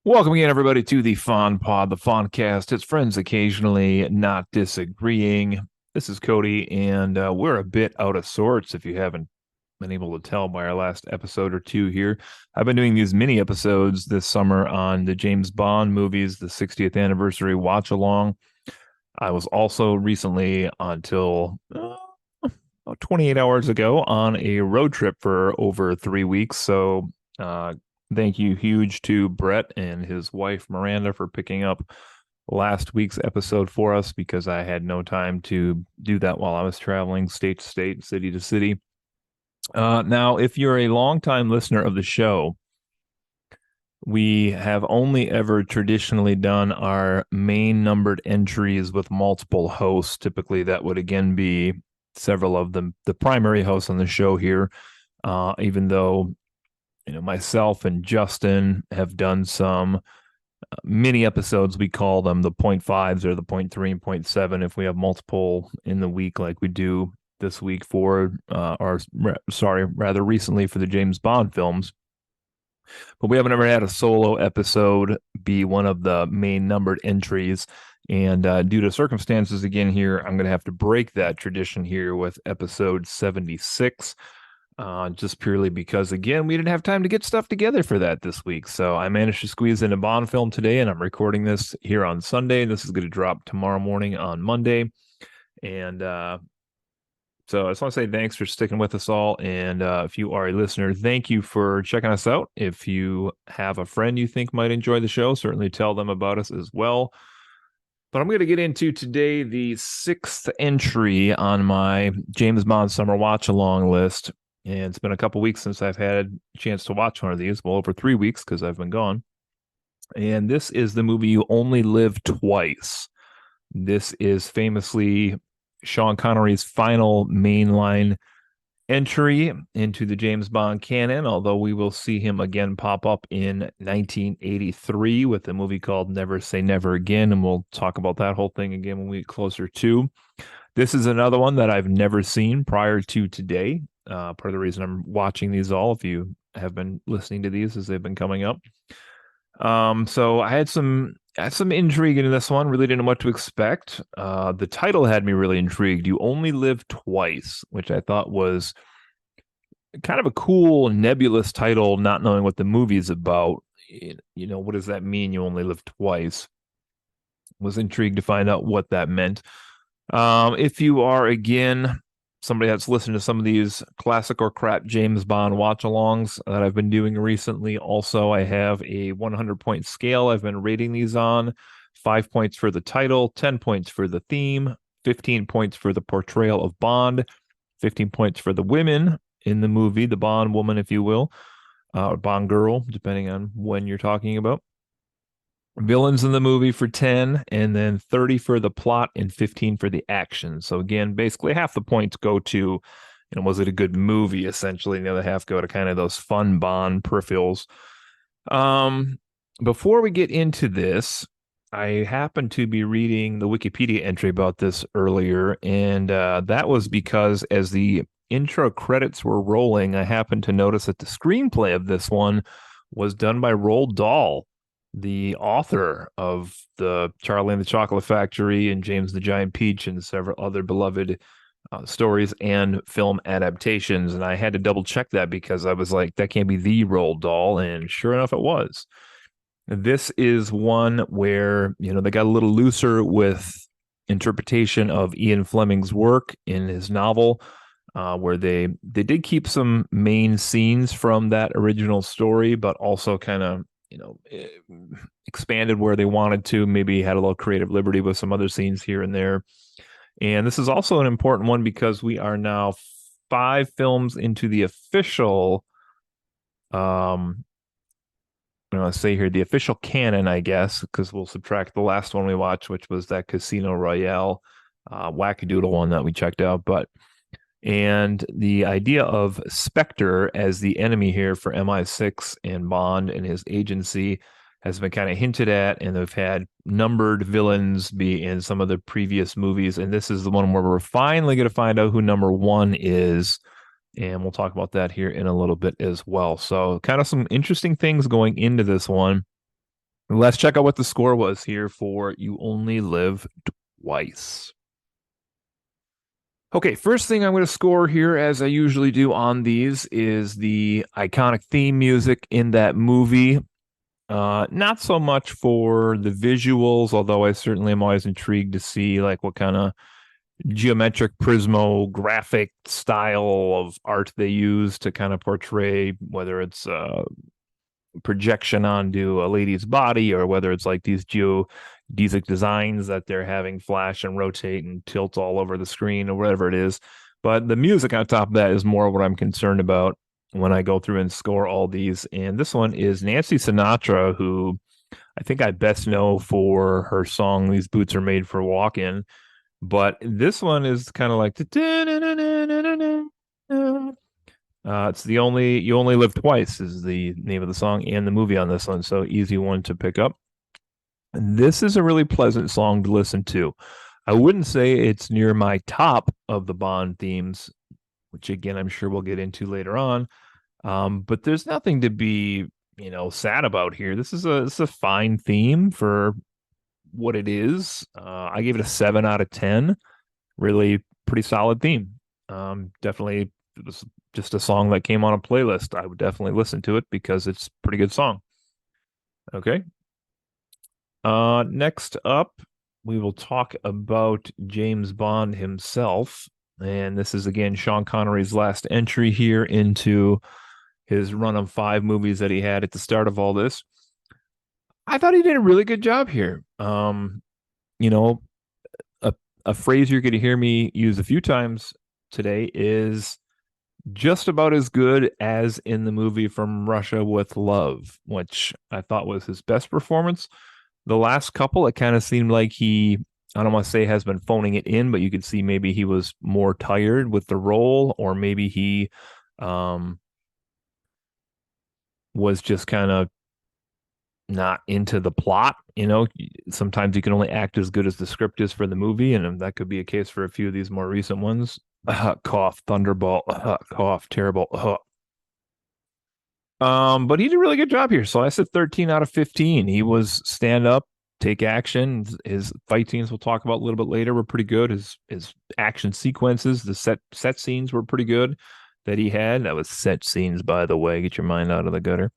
Welcome again, everybody, to the Fawn Pod, the Fawncast. It's friends occasionally not disagreeing. This is Cody, and we're a bit out of sorts if you haven't been able to tell by our last episode or two here. I've been doing these mini episodes this summer on the James Bond movies, the 60th anniversary watch along. I was also recently, until about 28 hours ago, on a road trip for over 3 weeks. So, thank you huge to Brett and his wife Miranda for picking up last week's episode for us because I had no time to do that while I was traveling state to state, city to city. Now, if you're a longtime listener of the show, we have only ever traditionally done our main numbered entries with multiple hosts. Typically, that would again be several of them, the primary hosts on the show here, even though myself and Justin have done some mini episodes. We call them the point fives or the 0.3 and 0.7 if we have multiple in the week, like we do this week for, rather recently for the James Bond films. But we haven't ever had a solo episode be one of the main numbered entries. And due to circumstances again here, I'm going to have to break that tradition here with episode 76. Just purely because, again, we didn't have time to get stuff together for that this week. So I managed to squeeze in a Bond film today, and I'm recording this here on Sunday. This is going to drop tomorrow morning on Monday. And so I just want to say thanks for sticking with us all. And if you are a listener, thank you for checking us out. If you have a friend you think might enjoy the show, certainly tell them about us as well. But I'm going to get into today the sixth entry on my James Bond Summer Watch Along list. And it's been a couple weeks since I've had a chance to watch one of these. Well, over 3 weeks because I've been gone. And this is the movie You Only Live Twice. This is famously Sean Connery's final mainline entry into the James Bond canon, although we will see him again pop up in 1983 with a movie called Never Say Never Again. And we'll talk about that whole thing again when we get closer to. This is another one that I've never seen prior to today. Part of the reason I'm watching these all, if you have been listening to these as they've been coming up. So I had some intrigue in this one. Really didn't know what to expect. The title had me really intrigued. You Only Live Twice, which I thought was kind of a cool, nebulous title, not knowing what the movie is about. What does that mean? You only live twice. Was intrigued to find out what that meant. If you are, again, somebody that's listened to some of these classic or crap James Bond watch-alongs that I've been doing recently, also, I have a 100-point scale I've been rating these on. 5 points for the title, 10 points for the theme, 15 points for the portrayal of Bond, 15 points for the women in the movie, the Bond woman, if you will, or Bond girl, depending on when you're talking about. Villains in the movie for 10, and then 30 for the plot and 15 for the action. So again, basically half the points go to, was it a good movie, essentially, and the other half go to kind of those fun Bond peripherals. Before we get into this, I happened to be reading the Wikipedia entry about this earlier, and that was because as the intro credits were rolling, I happened to notice that the screenplay of this one was done by Roald Dahl, the author of the Charlie and the Chocolate Factory and James the Giant Peach and several other beloved stories and film adaptations. And I had to double check that because I was like, that can't be the Roald Dahl. And sure enough, it was. This is one where, they got a little looser with interpretation of Ian Fleming's work in his novel, where they did keep some main scenes from that original story, but also kind of expanded where they wanted to, maybe had a little creative liberty with some other scenes here and there. And this is also an important one because we are now 5 films into the official, I'm going to say here, the official canon, I guess, because we'll subtract the last one we watched, which was that Casino Royale wackadoodle one that we checked out. And the idea of SPECTRE as the enemy here for MI6 and Bond and his agency has been kind of hinted at, and they've had numbered villains be in some of the previous movies. And this is the one where we're finally going to find out who number 1 is. And we'll talk about that here in a little bit as well. So kind of some interesting things going into this one. Let's check out what the score was here for You Only Live Twice. Okay, first thing I'm going to score here, as I usually do on these, is the iconic theme music in that movie. Not so much for the visuals, although I certainly am always intrigued to see like what kind of geometric prismographic style of art they use to kind of portray whether it's projection onto a lady's body or whether it's like these geodesic designs that they're having flash and rotate and tilt all over the screen or whatever it is. But the music on top of that is more what I'm concerned about when I go through and score all these. And this one is Nancy Sinatra, who I think I best know for her song "These Boots Are Made for Walking." But this one is kind of like it's the only You Only Live Twice is the name of the song and the movie on this one, so easy one to pick up. And this is a really pleasant song to listen to. I wouldn't say it's near my top of the Bond themes, which again I'm sure we'll get into later on. But there's nothing to be, sad about here. This is a fine theme for what it is. I gave it a 7 out of 10. Really pretty solid theme. Definitely it was just a song that came on a playlist. I would definitely listen to it because it's a pretty good song. Okay. Next up, we will talk about James Bond himself. And this is again Sean Connery's last entry here into his run of 5 movies that he had at the start of all this. I thought he did a really good job here. You know, a phrase you're going to hear me use a few times today is just about as good as in the movie From Russia with Love, which I thought was his best performance. The last couple, it kind of seemed like I don't want to say has been phoning it in, but you could see maybe he was more tired with the role, or maybe he um, was just kind of not into the plot. Sometimes you can only act as good as the script is for the movie, and that could be a case for a few of these more recent ones. Cough, Thunderball, cough, terrible. But he did a really good job here. So I said 13 out of 15. He was stand up, take action. His fight scenes we'll talk about a little bit later were pretty good. His action sequences, the set scenes were pretty good that he had. That was set scenes, by the way. Get your mind out of the gutter.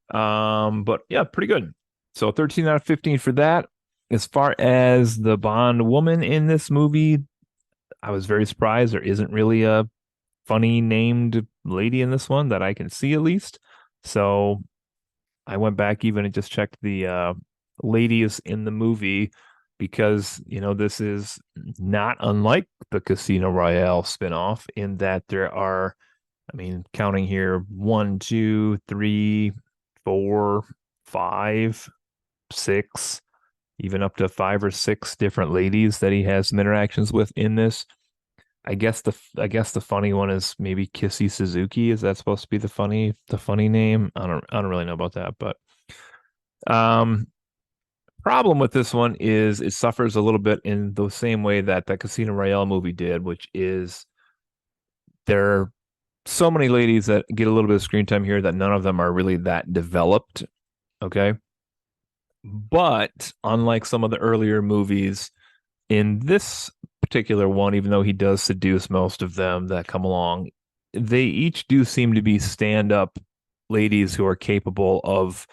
But yeah, pretty good. So 13 out of 15 for that. As far as the Bond woman in this movie, I was very surprised. There isn't really a funny named lady in this one that I can see at least. So I went back even and just checked the ladies in the movie because, this is not unlike the Casino Royale spinoff in that there are, I mean, counting here, 1, 2, 3, 4, 5, 6, even up to 5 or 6 different ladies that he has some interactions with in this. I guess the funny one is maybe Kissy Suzuki. Is that supposed to be the funny name? I don't really know about that, but um problem with this one is it suffers a little bit in the same way that the Casino Royale movie did, which is there are so many ladies that get a little bit of screen time here that none of them are really that developed. Okay. But unlike some of the earlier movies, in this particular one, even though he does seduce most of them that come along, they each do seem to be stand up ladies who are capable of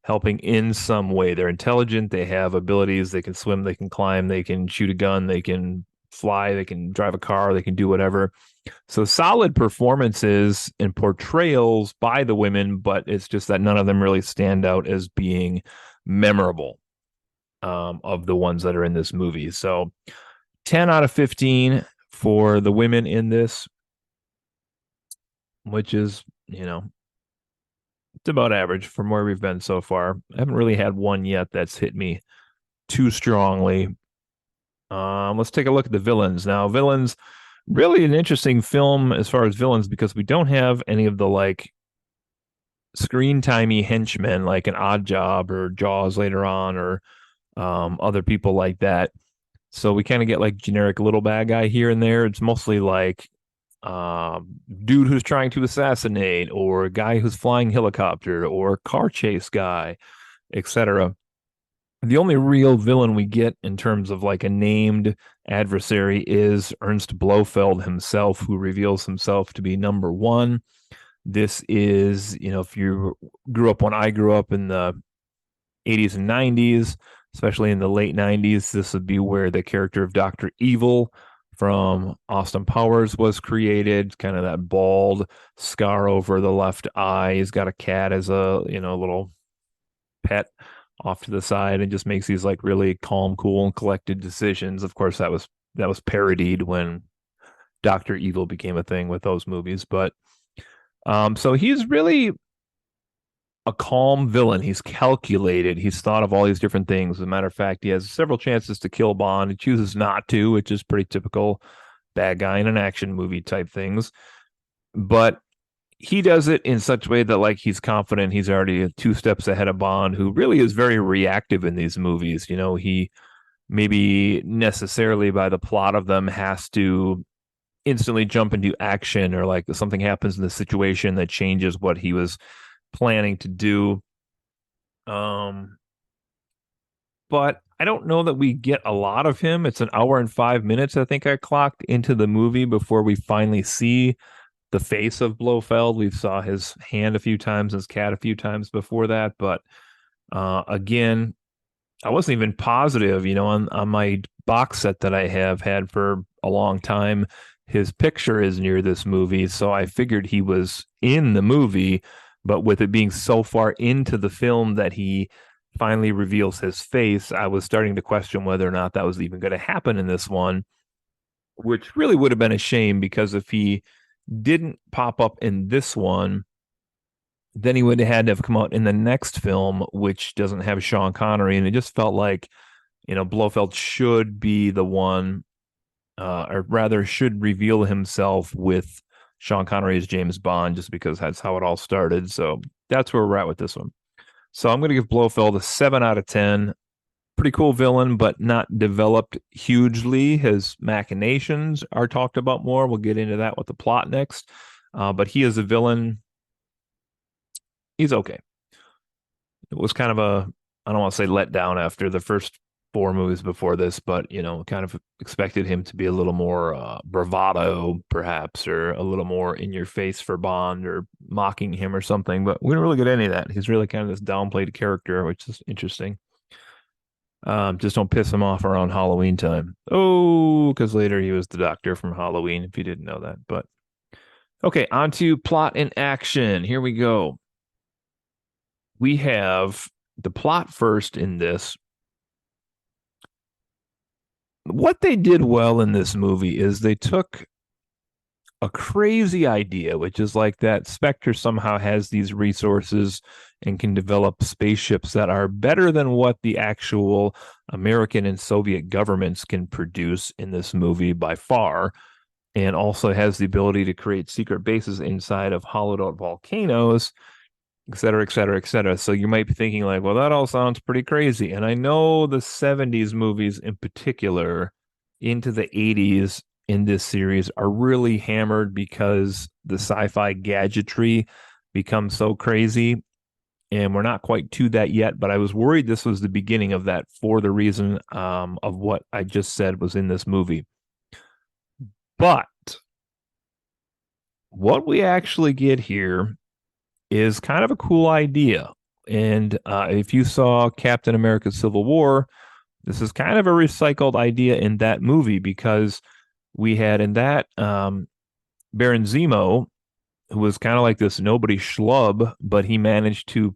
helping in some way. They're intelligent, they have abilities, they can swim, they can climb, they can shoot a gun, they can fly, they can drive a car, they can do whatever. So solid performances and portrayals by the women, but it's just that none of them really stand out as being memorable of the ones that are in this movie. So 10 out of 15 for the women in this, which is, it's about average from where we've been so far. I haven't really had one yet that's hit me too strongly. Let's take a look at the villains. Now, villains, really an interesting film as far as villains because we don't have any of the like screen timey henchmen like an Odd Job or Jaws later on or other people like that. So we kind of get like generic little bad guy here and there. It's mostly like dude who's trying to assassinate or a guy who's flying helicopter or car chase guy, etc. The only real villain we get in terms of like a named adversary is Ernst Blofeld himself, who reveals himself to be number one. This is, if you grew up when I grew up in the 80s and 90s, especially in the late 90s, this would be where the character of Dr. Evil from Austin Powers was created, kind of that bald scar over the left eye. He's got a cat as a, little pet off to the side and just makes these like really calm, cool, and collected decisions. Of course, that was parodied when Dr. Evil became a thing with those movies, but so he's really a calm villain. He's calculated. He's thought of all these different things. As a matter of fact, he has several chances to kill Bond. He chooses not to, which is pretty typical bad guy in an action movie type things. But he does it in such a way that like he's confident he's already two steps ahead of Bond, who really is very reactive in these movies. He maybe necessarily by the plot of them has to instantly jump into action, or like something happens in the situation that changes what he was planning to do. Um, but I don't know that we get a lot of him. It's an hour and 5 minutes, I think I clocked into the movie before we finally see the face of Blofeld. We saw his hand a few times, his cat a few times before that. But again, I wasn't even positive, on my box set that I have had for a long time. His picture is near this movie. So I figured he was in the movie, but with it being so far into the film that he finally reveals his face, I was starting to question whether or not that was even going to happen in this one, which really would have been a shame, because if he didn't pop up in this one, then he would have had to have come out in the next film, which doesn't have Sean Connery. And it just felt like, Blofeld should be the one, or rather should reveal himself with Sean Connery as James Bond, just because that's how it all started. So that's where we're at with this one. So I'm going to give Blofeld a 7 out of 10. Pretty cool villain, but not developed hugely. His machinations are talked about more. We'll get into that with the plot next. But he is a villain. He's okay. It was kind of I don't want to say let down after the first four movies before this, but kind of expected him to be a little more bravado, perhaps, or a little more in your face for Bond, or mocking him or something. But we didn't really get any of that. He's really kind of this downplayed character, which is interesting. Just don't piss him off around Halloween time. Oh, because later he was the Doctor from Halloween, if you didn't know that. But okay, on to plot and action. Here we go. We have the plot first in this. What they did well in this movie is they took a crazy idea, which is like that Spectre somehow has these resources and can develop spaceships that are better than what the actual American and Soviet governments can produce in this movie by far, and also has the ability to create secret bases inside of hollowed out volcanoes, et cetera, et cetera, et cetera. So you might be thinking like, well, that all sounds pretty crazy. And I know the 70s movies in particular into the 80s in this series are really hammered because the sci-fi gadgetry becomes so crazy. And we're not quite to that yet, but I was worried this was the beginning of that, for the reason of what I just said was in this movie. But what we actually get here is kind of a cool idea. And if you saw Captain America Civil War, this is kind of a recycled idea in that movie, because we had in that Baron Zemo, who was kind of like this nobody schlub, but he managed to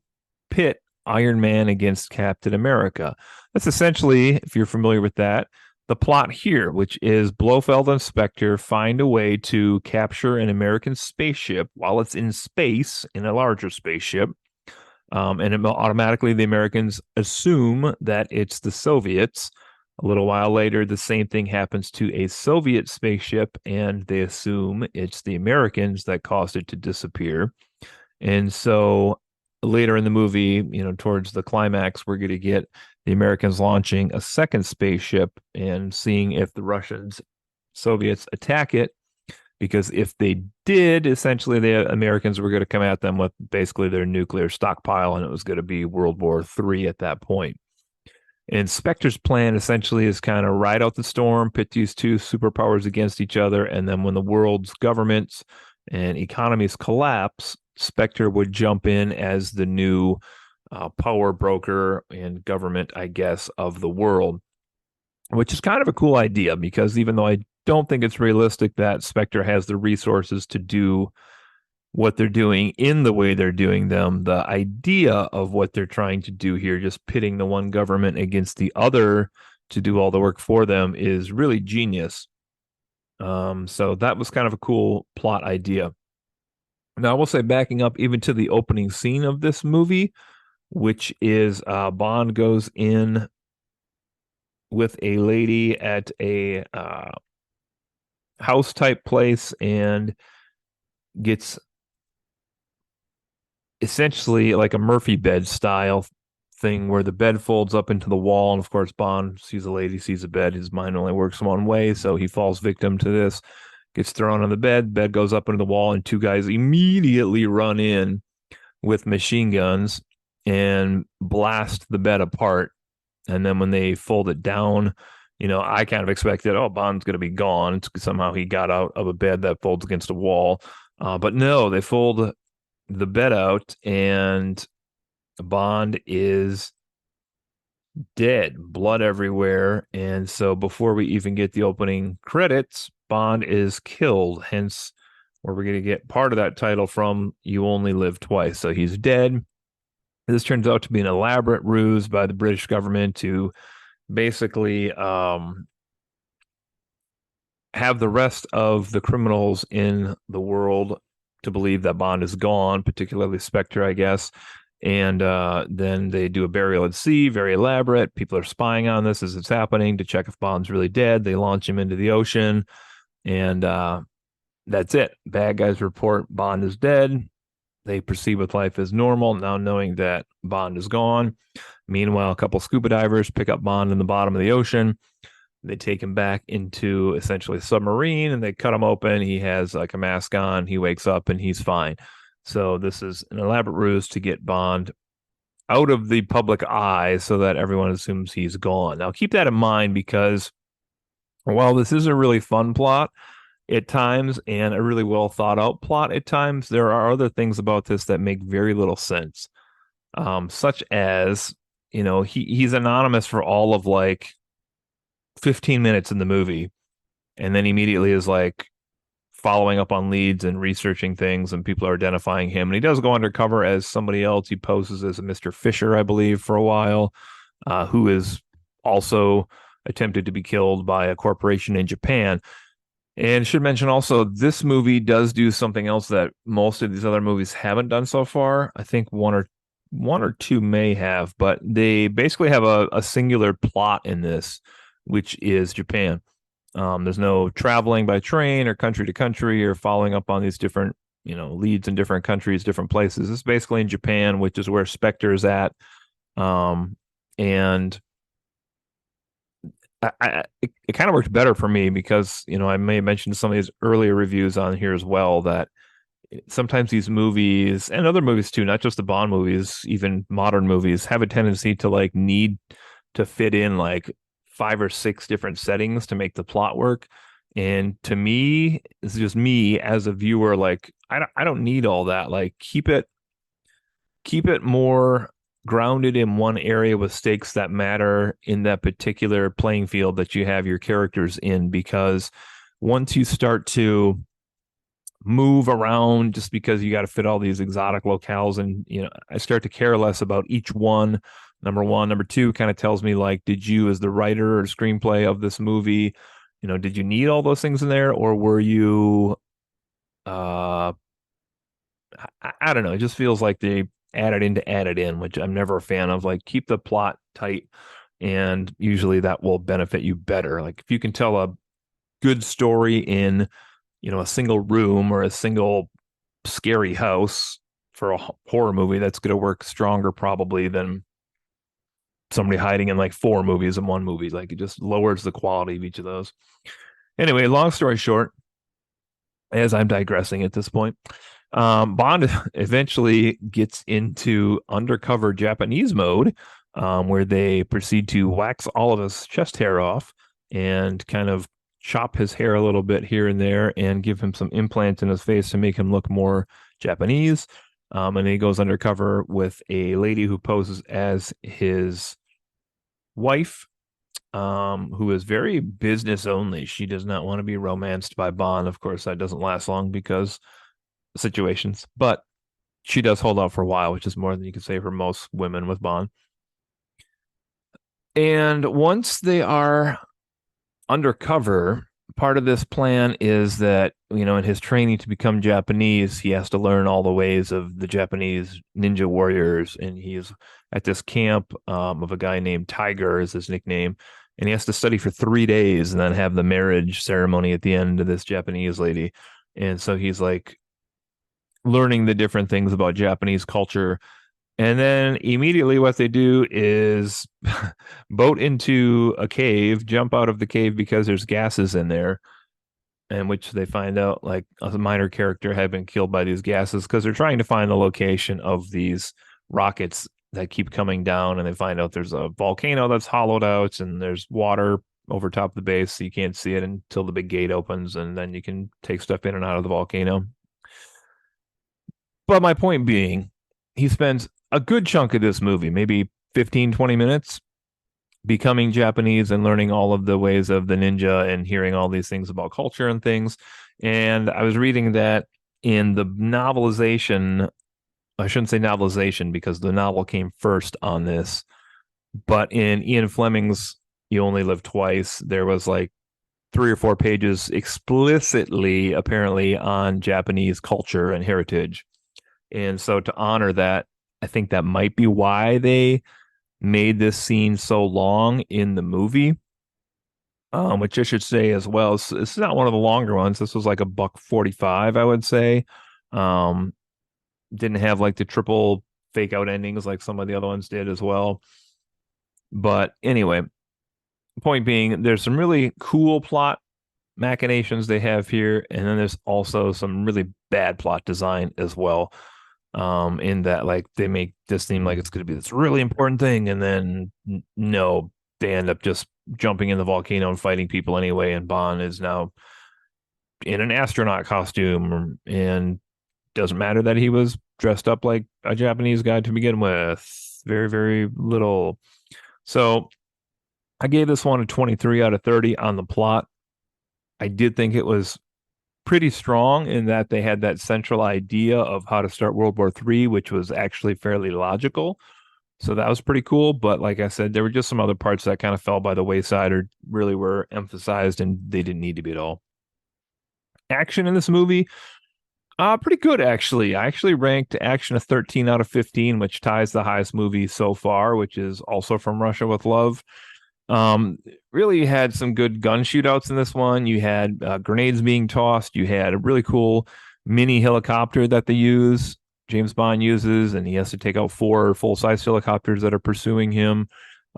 pit Iron Man against Captain America. That's essentially, if you're familiar with that, the plot here, which is Blofeld and Spectre find a way to capture an American spaceship while it's in space, in a larger spaceship. And automatically the Americans assume that it's the Soviets. A little while later, the same thing happens to a Soviet spaceship, and they assume it's the Americans that caused it to disappear. And so later in the movie, towards the climax, we're going to get the Americans launching a second spaceship and seeing if the Russians, Soviets attack it. Because if they did, essentially the Americans were going to come at them with basically their nuclear stockpile, and it was going to be World War III at that point. And Spectre's plan essentially is kind of ride out the storm, pit these two superpowers against each other, and then when the world's governments and economies collapse, Spectre would jump in as the new power broker and government, I guess, of the world, which is kind of a cool idea because even though I don't think it's realistic that Spectre has the resources to do what they're doing in the way they're doing them, the idea of what they're trying to do here, just pitting the one government against the other to do all the work for them, is really genius. So that was kind of a cool plot idea. Now, I will say, backing up even to the opening scene of this movie, which is Bond goes in with a lady at a house type place and gets essentially like a Murphy bed style thing where the bed folds up into the wall. And of course, Bond sees a lady, sees a bed. His mind only works one way. So he falls victim to this, gets thrown on the bed goes up into the wall, and two guys immediately run in with machine guns and blast the bed apart. And then when they fold it down, I kind of expected, oh, Bond's going to be gone. Somehow he got out of a bed that folds against a wall. But no, they fold the bed out, and Bond is dead, blood everywhere. And so before we even get the opening credits, Bond is killed, hence where we're going to get part of that title from, You Only Live Twice. So he's dead. This turns out to be an elaborate ruse by the British government to basically have the rest of the criminals in the world to believe that Bond is gone, particularly Spectre, I guess. And then they do a burial at sea, very elaborate. People are spying on this as it's happening to check if Bond's really dead. They launch him into the ocean, and that's it. Bad guys report Bond is dead. They proceed with life as normal, now knowing that Bond is gone. Meanwhile, a couple scuba divers pick up Bond in the bottom of the ocean. They take him back into essentially a submarine and they cut him open. He has like a mask on. He wakes up and he's fine. So this is an elaborate ruse to get Bond out of the public eye so that everyone assumes he's gone. Now, keep that in mind because while this is a really fun plot at times and a really well thought out plot at times, there are other things about this that make very little sense, such as, he's anonymous for all of like 15 minutes in the movie and then immediately is like following up on leads and researching things, and people are identifying him. And he does go undercover as somebody else. He poses as a Mr. Fisher, I believe, for a while, who is also attempted to be killed by a corporation in Japan. And should mention also, this movie does do something else that most of these other movies haven't done so far. I think one or two may have, but they basically have a singular plot in this, which is Japan. There's no traveling by train or country to country or following up on these different, leads in different countries, different places. It's basically in Japan, which is where Spectre is at. And it kind of worked better for me because, I may have mentioned some of these earlier reviews on here as well that sometimes these movies and other movies too, not just the Bond movies, even modern movies, have a tendency to like need to fit in like 5 or 6 different settings to make the plot work. And to me, it's just me as a viewer, like I don't need all that. Like keep it more grounded in one area with stakes that matter in that particular playing field that you have your characters in, because once you start to move around just because you got to fit all these exotic locales, and I start to care less about each one. Number one. Number two kind of tells me, like, did you, as the writer or screenplay of this movie, did you need all those things in there, or were you, I don't know. It just feels like they added in, which I'm never a fan of. Like, keep the plot tight, and usually that will benefit you better. Like, if you can tell a good story in, a single room or a single scary house for a horror movie, that's going to work stronger probably than somebody hiding in like 4 movies in one movie. Like, it just lowers the quality of each of those. Anyway, long story short, as I'm digressing at this point, Bond eventually gets into undercover Japanese mode where they proceed to wax all of his chest hair off and kind of chop his hair a little bit here and there and give him some implants in his face to make him look more Japanese. And he goes undercover with a lady who poses as his wife, who is very business only. She does not want to be romanced by Bond. Of course, that doesn't last long because situations, but she does hold out for a while, which is more than you can say for most women with Bond. And once they are undercover, part of this plan is that, in his training to become Japanese, he has to learn all the ways of the Japanese ninja warriors. And he's at this camp of a guy named Tiger is his nickname. And he has to study for 3 days and then have the marriage ceremony at the end of this Japanese lady. And so he's like learning the different things about Japanese culture. And then immediately what they do is boat into a cave, jump out of the cave because there's gases in there, in which they find out like a minor character had been killed by these gases because they're trying to find the location of these rockets that keep coming down. And they find out there's a volcano that's hollowed out and there's water over top of the base. So you can't see it until the big gate opens and then you can take stuff in and out of the volcano. But my point being, he spends a good chunk of this movie, maybe 15, 20 minutes, becoming Japanese and learning all of the ways of the ninja and hearing all these things about culture and things. And I was reading that in the novelization, I shouldn't say novelization because the novel came first on this, but in Ian Fleming's You Only Live Twice, there was like 3 or 4 pages explicitly, apparently, on Japanese culture and heritage. And so to honor that, I think that might be why they made this scene so long in the movie. Which I should say as well, this is not one of the longer ones. This was like a buck 45, I would say. Um, didn't have like the triple fake out endings like some of the other ones did as well. But anyway, point being, there's some really cool plot machinations they have here, and then there's also some really bad plot design as well. In that like they make this seem like it's going to be this really important thing, and then no, they end up just jumping in the volcano and fighting people anyway. And Bond is now in an astronaut costume, and doesn't matter that he was dressed up like a Japanese guy to begin with. Very, very little. So I gave this one a 23 out of 30 on the plot. I did think it was pretty strong in that they had that central idea of how to start World War III, which was actually fairly logical. So that was pretty cool. But like I said, there were just some other parts that kind of fell by the wayside or really were emphasized and they didn't need to be at all. Action in this movie, pretty good actually. I actually ranked action a 13 out of 15, which ties the highest movie so far, which is also From Russia with Love. Really had some good gun shootouts in this one. You had grenades being tossed. You had a really cool mini helicopter that they use, James Bond uses, and he has to take out 4 full-size helicopters that are pursuing him.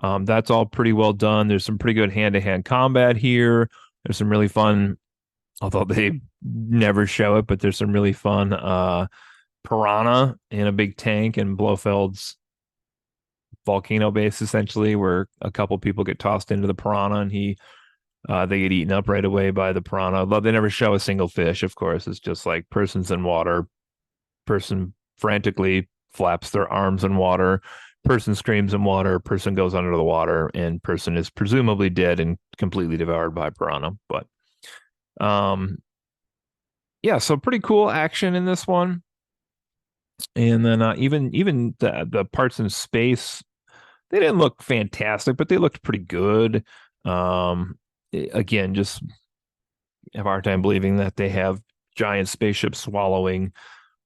That's all pretty well done. There's some pretty good hand-to-hand combat here. There's some really fun, although they never show it, but there's some really fun piranha in a big tank and Blofeld's volcano base, essentially, where a couple people get tossed into the piranha and they get eaten up right away by the piranha. Although they never show a single fish, of course. It's just like person's in water, person frantically flaps their arms in water, person screams in water, person goes under the water, and person is presumably dead and completely devoured by piranha. But yeah, so pretty cool action in this one. And then even the parts in space, they didn't look fantastic, but they looked pretty good. Again, just have a hard time believing that they have giant spaceships swallowing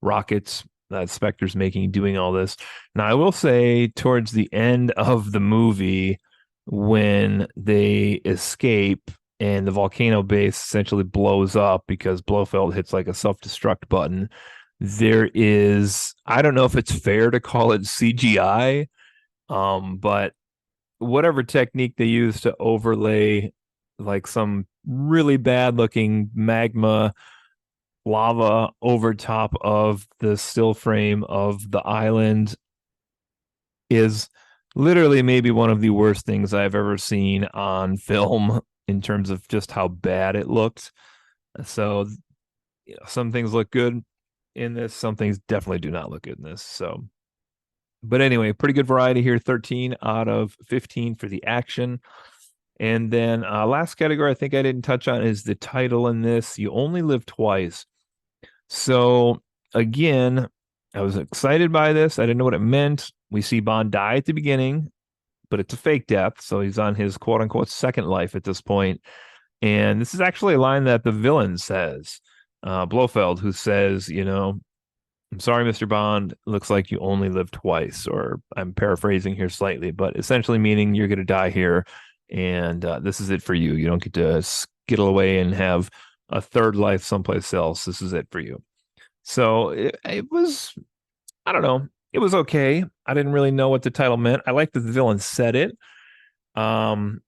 rockets that Spectre's making, doing all this. Now, I will say towards the end of the movie, when they escape and the volcano base essentially blows up because Blofeld hits like a self-destruct button, there is, I don't know if it's fair to call it CGI, but whatever technique they use to overlay like some really bad looking magma lava over top of the still frame of the island is Literally, maybe one of the worst things I've ever seen on film in terms of just how bad it looked. So, some things look good in this, some things definitely do not look good in this. So, but anyway, pretty good variety here. 13 out of 15 for the action. And then last category I think I didn't touch on is the title in this. You only live twice. So again, I was excited by this. I didn't know what it meant. We see Bond die at the beginning, but it's a fake death. So he's on his quote unquote second life at this point. And this is actually a line that the villain says, Blofeld, who says, I'm sorry, Mr. Bond. Looks like you only live twice, or I'm paraphrasing here slightly, but essentially meaning you're going to die here, and this is it for you. You don't get to skittle away and have a third life someplace else. This is it for you. So it was, I don't know, it was okay. I didn't really know what the title meant. I like that the villain said it. Um,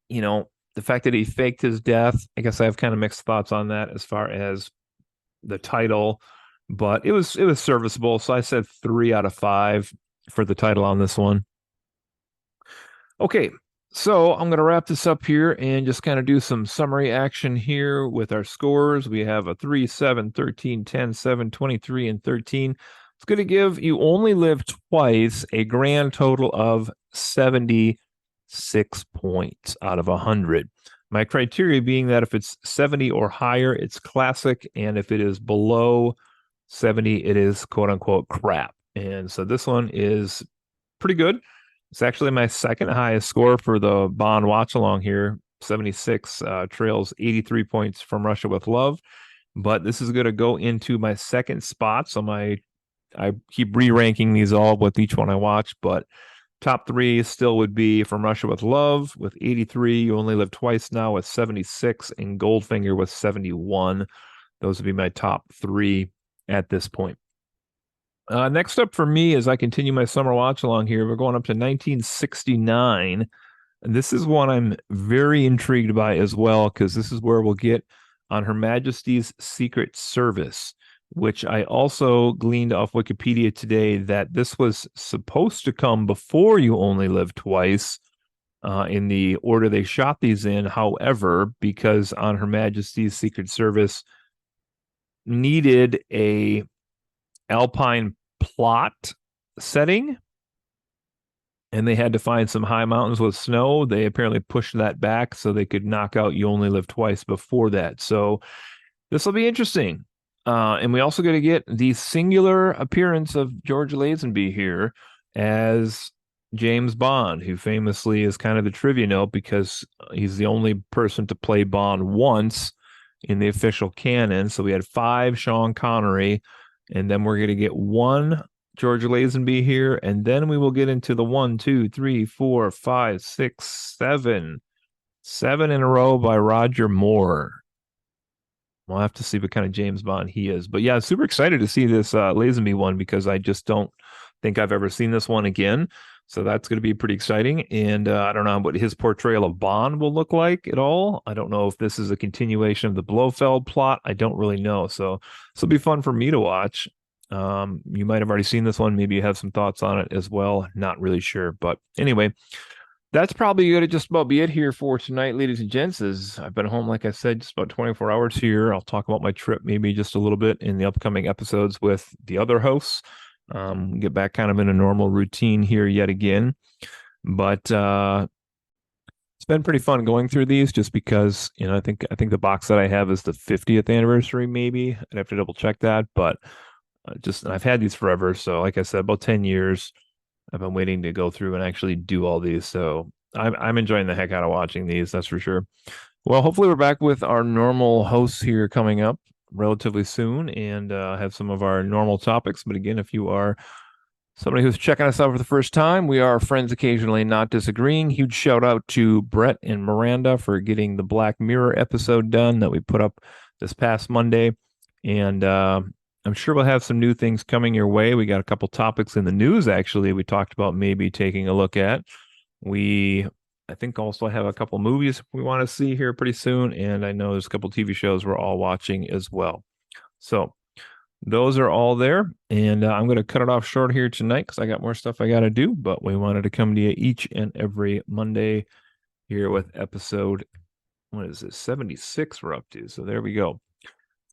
the fact that he faked his death, I guess I have kind of mixed thoughts on that as far as the title, but it was serviceable. So I said 3 out of 5 for the title on this one. Okay, so I'm going to wrap this up here and just kind of do some summary action here with our scores. We have a 3, 7, 13, 10, 7, 23, and 13. It's going to give You Only Live Twice a grand total of 76 points out of 100. My criteria being that if it's 70 or higher, it's classic, and if it is below 70, it is quote unquote crap. And so this one is pretty good. It's actually my second highest score for the Bond watch along here. 76 trails 83 points from Russia with Love. But this is going to go into my second spot. So I keep re-ranking these all with each one I watch, but top 3 still would be From Russia with Love with 83, You Only Live Twice Now with 76, and Goldfinger with 71. Those would be my top 3 at this point. Next up for me, as I continue my summer watch along here, we're going up to 1969. And this is one I'm very intrigued by as well, because this is where we'll get On Her Majesty's Secret Service, which I also gleaned off Wikipedia today that this was supposed to come before You Only Live Twice in the order they shot these in. However, because On Her Majesty's Secret Service needed a alpine plot setting and they had to find some high mountains with snow, they apparently pushed that back so they could knock out You Only Live Twice before that. So this will be interesting. And we also going to get the singular appearance of George Lazenby here as James Bond, who famously is kind of the trivia note because he's the only person to play Bond once in the official canon. So we had 5 Sean Connery, and then we're going to get 1 George Lazenby here, and then we will get into the 1, 2, 3, 4, 5, 6, 7 in a row by Roger Moore. We'll have to see what kind of James Bond he is. But yeah, super excited to see this Lazenby one because I just don't think I've ever seen this one again. So that's going to be pretty exciting. And I don't know what his portrayal of Bond will look like at all. I don't know if this is a continuation of the Blofeld plot. I don't really know. So this will be fun for me to watch. You might have already seen this one. Maybe you have some thoughts on it as well. Not really sure. But anyway, that's probably going to just about be it here for tonight, ladies and gents. As I've been home, like I said, just about 24 hours here. I'll talk about my trip maybe just a little bit in the upcoming episodes with the other hosts. Get back kind of in a normal routine here yet again. But it's been pretty fun going through these just because, I think the box that I have is the 50th anniversary, maybe. I'd have to double check that. But I've had these forever. So like I said, about 10 years. I've been waiting to go through and actually do all these. So I'm enjoying the heck out of watching these. That's for sure. Well, hopefully we're back with our normal hosts here coming up relatively soon and have some of our normal topics. But again, if you are somebody who's checking us out for the first time, we are friends occasionally not disagreeing. Huge shout out to Brett and Miranda for getting the Black Mirror episode done that we put up this past Monday. And I'm sure we'll have some new things coming your way. We got a couple topics in the news, actually, we talked about maybe taking a look at. I think also have a couple movies we want to see here pretty soon. And I know there's a couple TV shows we're all watching as well. So those are all there. And I'm going to cut it off short here tonight because I got more stuff I got to do. But we wanted to come to you each and every Monday here with episode, what is this, 76 we're up to. So there we go.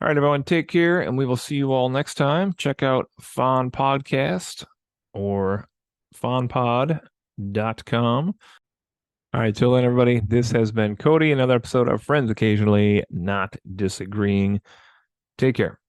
All right, everyone, take care, and we will see you all next time. Check out Fawn Podcast or fawnpod.com. All right, till then, everybody, this has been Cody, another episode of Friends Occasionally Not Disagreeing. Take care.